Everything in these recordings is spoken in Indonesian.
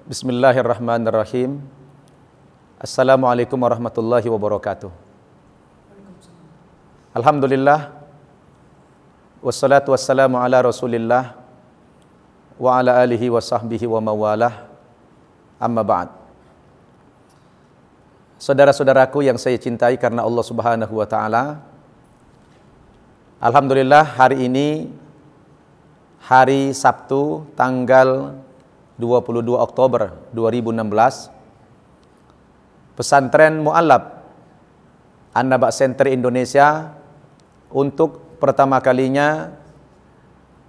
Bismillahirrahmanirrahim. Assalamualaikum warahmatullahi wabarakatuh. Alhamdulillah. Wassalatu wassalamu ala rasulillah wa ala alihi wa sahbihi wa mawalah. Amma ba'd. Saudara-saudaraku yang saya cintai karena Allah Subhanahu wa taala. Alhamdulillah, hari ini hari Sabtu tanggal 22 Oktober 2016, Pesantren Mu'allaf An-Naba Center Indonesia untuk pertama kalinya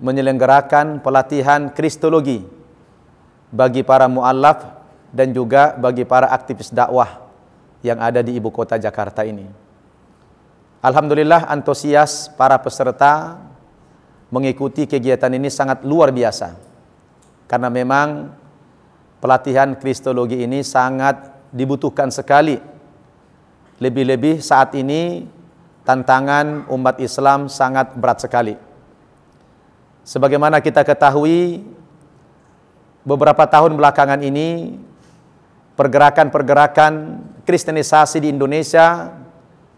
menyelenggarakan pelatihan Kristologi bagi para mu'allaf dan juga bagi para aktivis dakwah yang ada di ibu kota Jakarta ini. Alhamdulillah, antusias para peserta mengikuti kegiatan ini sangat luar biasa. Karena memang pelatihan Kristologi ini sangat dibutuhkan sekali. Lebih-lebih saat ini tantangan umat Islam sangat berat sekali. Sebagaimana kita ketahui, beberapa tahun belakangan ini pergerakan-pergerakan kristenisasi di Indonesia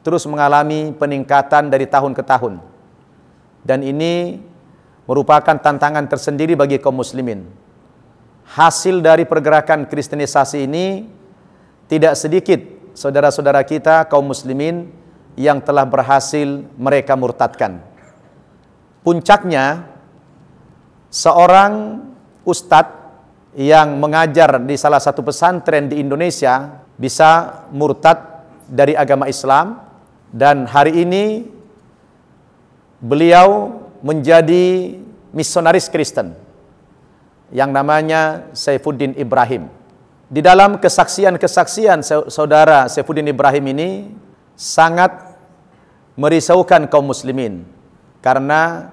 terus mengalami peningkatan dari tahun ke tahun. Dan ini merupakan tantangan tersendiri bagi kaum muslimin. Hasil dari pergerakan kristenisasi ini tidak sedikit saudara-saudara kita kaum muslimin yang telah berhasil mereka murtadkan. Puncaknya, seorang ustadz yang mengajar di salah satu pesantren di Indonesia bisa murtad dari agama Islam, dan hari ini beliau menjadi misionaris Kristen yang namanya Saifuddin Ibrahim. Di dalam kesaksian-kesaksian saudara Saifuddin Ibrahim ini sangat merisaukan kaum muslimin karena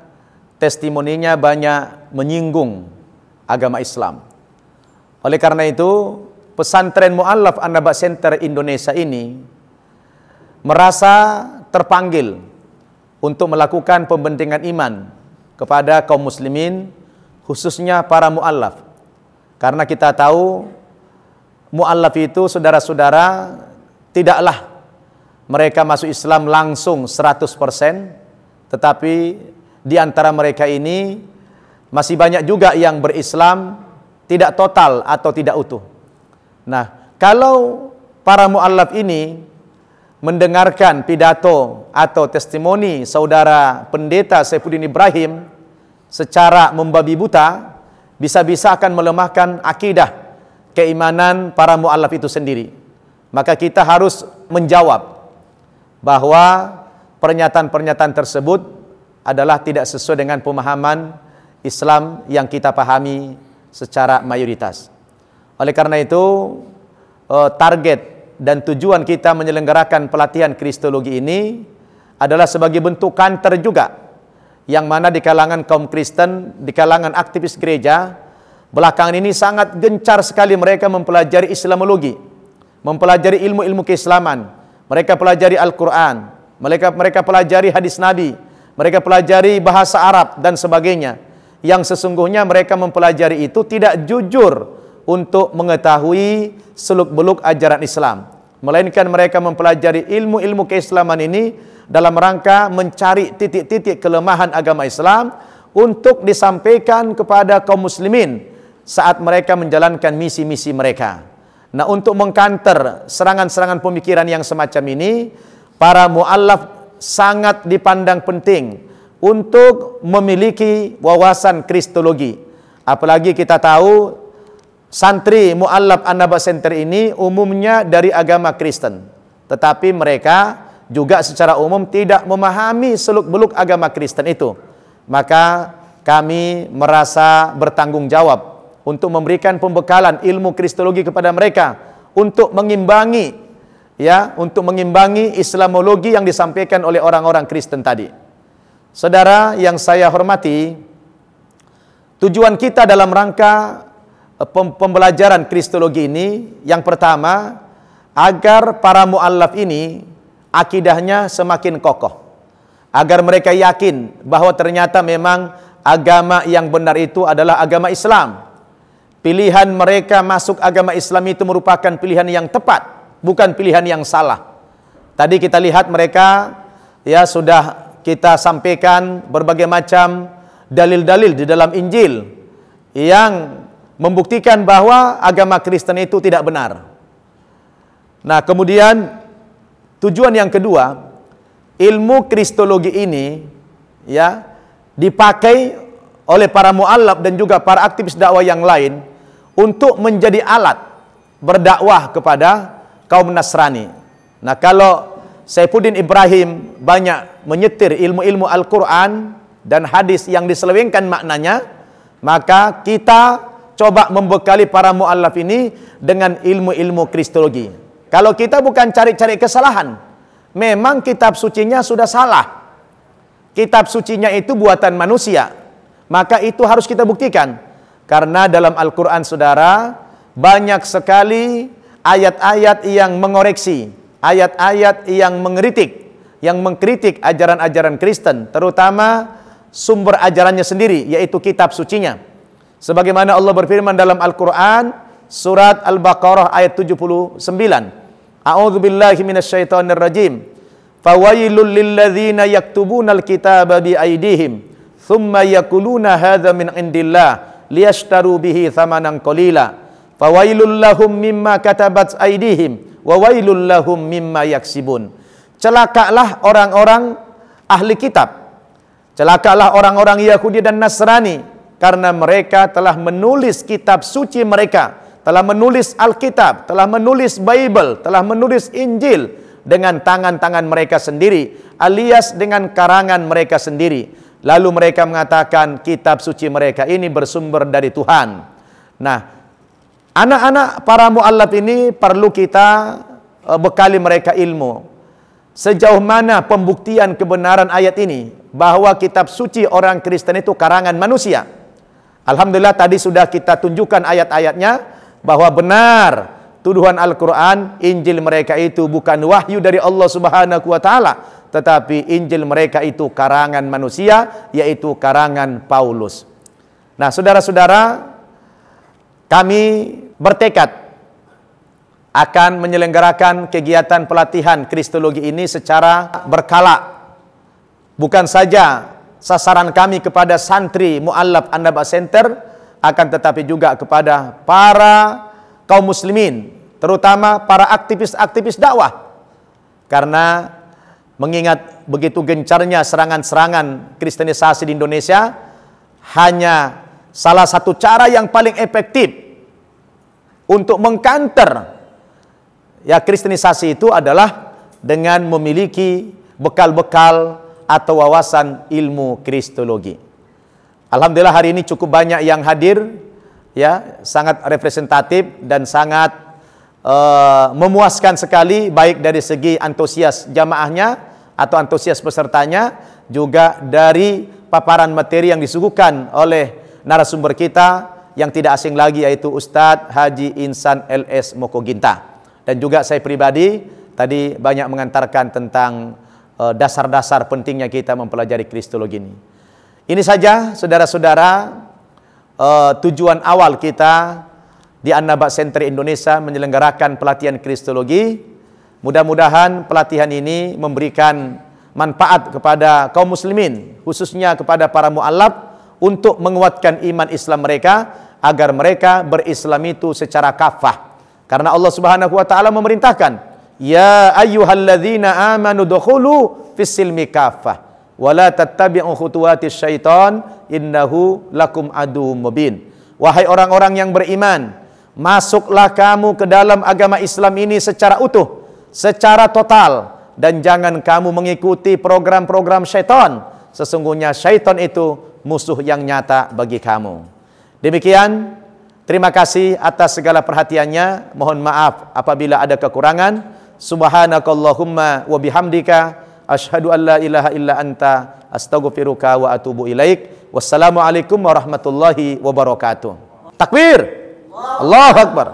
testimoninya banyak menyinggung agama Islam. Oleh karena itu, Pesantren Mu'allaf An-Naba Center Indonesia ini merasa terpanggil untuk melakukan pembentengan iman kepada kaum muslimin, khususnya para mu'allaf. Karena kita tahu mu'allaf itu, saudara-saudara, tidaklah mereka masuk Islam langsung 100%, tetapi di antara mereka ini masih banyak juga yang berislam tidak total atau tidak utuh. Nah, kalau para mu'allaf ini mendengarkan pidato atau testimoni saudara pendeta Saifuddin Ibrahim secara membabi buta, bisa-bisa akan melemahkan akidah keimanan para mu'allaf itu sendiri. Maka kita harus menjawab bahwa pernyataan-pernyataan tersebut adalah tidak sesuai dengan pemahaman Islam yang kita pahami secara mayoritas. Oleh karena itu, target dan tujuan kita menyelenggarakan pelatihan Kristologi ini adalah sebagai bentuk counter juga, yang mana di kalangan kaum Kristen, di kalangan aktivis gereja, belakangan ini sangat gencar sekali mereka mempelajari Islamologi, mempelajari ilmu-ilmu keislaman. Mereka pelajari Al-Quran, mereka pelajari hadis Nabi, mereka pelajari bahasa Arab dan sebagainya. Yang sesungguhnya mereka mempelajari itu tidak jujur untuk mengetahui seluk-beluk ajaran Islam, melainkan mereka mempelajari ilmu-ilmu keislaman ini dalam rangka mencari titik-titik kelemahan agama Islam untuk disampaikan kepada kaum muslimin saat mereka menjalankan misi-misi mereka. Nah, untuk mengkanter serangan-serangan pemikiran yang semacam ini, para mu'allaf sangat dipandang penting untuk memiliki wawasan Kristologi. Apalagi kita tahu santri mu'allaf An-Naba Center ini umumnya dari agama Kristen, tetapi mereka juga secara umum tidak memahami seluk-beluk agama Kristen itu. Maka kami merasa bertanggung jawab untuk memberikan pembekalan ilmu Kristologi kepada mereka untuk mengimbangi Islamologi yang disampaikan oleh orang-orang Kristen tadi. Saudara yang saya hormati, tujuan kita dalam rangka pembelajaran Kristologi ini yang pertama, agar para mu'allaf ini akidahnya semakin kokoh, agar mereka yakin bahwa ternyata memang agama yang benar itu adalah agama Islam. pilihan mereka masuk agama Islam itu merupakan pilihan yang tepat, bukan pilihan yang salah. Tadi kita lihat mereka, ya sudah kita sampaikan berbagai macam dalil-dalil di dalam Injil yang membuktikan bahwa agama Kristen itu tidak benar. Nah, kemudian tujuan yang kedua, ilmu kristologi ini ya dipakai oleh para mu'allaf dan juga para aktivis dakwah yang lain untuk menjadi alat berdakwah kepada kaum Nasrani. Nah, kalau Saifuddin Ibrahim banyak menyetir ilmu-ilmu Al-Quran dan hadis yang diselewengkan maknanya, maka kita coba membekali para mu'allaf ini dengan ilmu-ilmu kristologi. Kalau kita bukan cari-cari kesalahan, memang kitab sucinya sudah salah. Kitab sucinya itu buatan manusia, maka itu harus kita buktikan. Karena dalam Al-Quran, saudara, banyak sekali ayat-ayat yang mengoreksi, ayat-ayat yang mengkritik ajaran-ajaran Kristen, terutama sumber ajarannya sendiri, yaitu kitab sucinya. Sebagaimana Allah berfirman dalam Al-Quran, surat Al-Baqarah ayat 79. A'udzubillahi minasyaitonir rajim. Fawailul lilladzina yaktubunal kitaba biaydihim thumma yaquluna hadza min indillah liyashtaru bihi thamanan qalila. Fawailul lahum mimma katabat aydihim wa wailul lahum mimma yaksibun. Celakalah orang-orang ahli kitab, celakalah orang-orang Yahudi dan Nasrani, karena mereka telah menulis kitab suci mereka, telah menulis Alkitab, telah menulis Bible, telah menulis Injil dengan tangan-tangan mereka sendiri, alias dengan karangan mereka sendiri. Lalu mereka mengatakan kitab suci mereka ini bersumber dari Tuhan. Nah, anak-anak para mu'allaf ini perlu kita bekali mereka ilmu. Sejauh mana pembuktian kebenaran ayat ini bahwa kitab suci orang Kristen itu karangan manusia. Alhamdulillah tadi sudah kita tunjukkan ayat-ayatnya bahwa benar tuduhan Al-Quran, Injil mereka itu bukan wahyu dari Allah Subhanahu wa Ta'ala, tetapi Injil mereka itu karangan manusia, yaitu karangan Paulus. Nah, saudara-saudara, kami bertekad akan menyelenggarakan kegiatan pelatihan kristologi ini secara berkala. Bukan saja sasaran kami kepada santri mu'allaf An-Naba Center, akan tetapi juga kepada para kaum muslimin, terutama para aktivis-aktivis dakwah. Karena mengingat begitu gencarnya serangan-serangan kristenisasi di Indonesia, hanya salah satu cara yang paling efektif untuk mengkanter ya kristenisasi itu adalah dengan memiliki bekal-bekal atau wawasan ilmu kristologi. Alhamdulillah hari ini cukup banyak yang hadir, ya, sangat representatif dan sangat memuaskan sekali, baik dari segi antusias jamaahnya atau antusias pesertanya, juga dari paparan materi yang disuguhkan oleh narasumber kita yang tidak asing lagi, yaitu Ustadz Haji Insan LS Mokoginta. Dan juga saya pribadi tadi banyak mengantarkan tentang dasar-dasar pentingnya kita mempelajari kristologi ini. Ini saja saudara-saudara tujuan awal kita di An-Naba Center Indonesia menyelenggarakan pelatihan kristologi. Mudah-mudahan pelatihan ini memberikan manfaat kepada kaum muslimin, khususnya kepada para mu'allaf, untuk menguatkan iman Islam mereka, agar mereka berislam itu secara kafah. Karena Allah Subhanahu wa Ta'ala memerintahkan, ya ayyuhalladzina amanu dukhulu fis-silmi kafah wala tattabi'u khutuwatis syaitan innahu lakum aduwwum mubin. Wahai orang-orang yang beriman, masuklah kamu ke dalam agama Islam ini secara utuh, secara total, dan jangan kamu mengikuti program-program syaitan. Sesungguhnya syaitan itu musuh yang nyata bagi kamu. Demikian, terima kasih atas segala perhatiannya. Mohon maaf apabila ada kekurangan. Subhanakallahumma wa bihamdika asyhadu an la ilaha illa anta astaghfiruka wa atubu ilaik. Wassalamualaikum warahmatullahi wabarakatuh. Takbir. Allahu Akbar.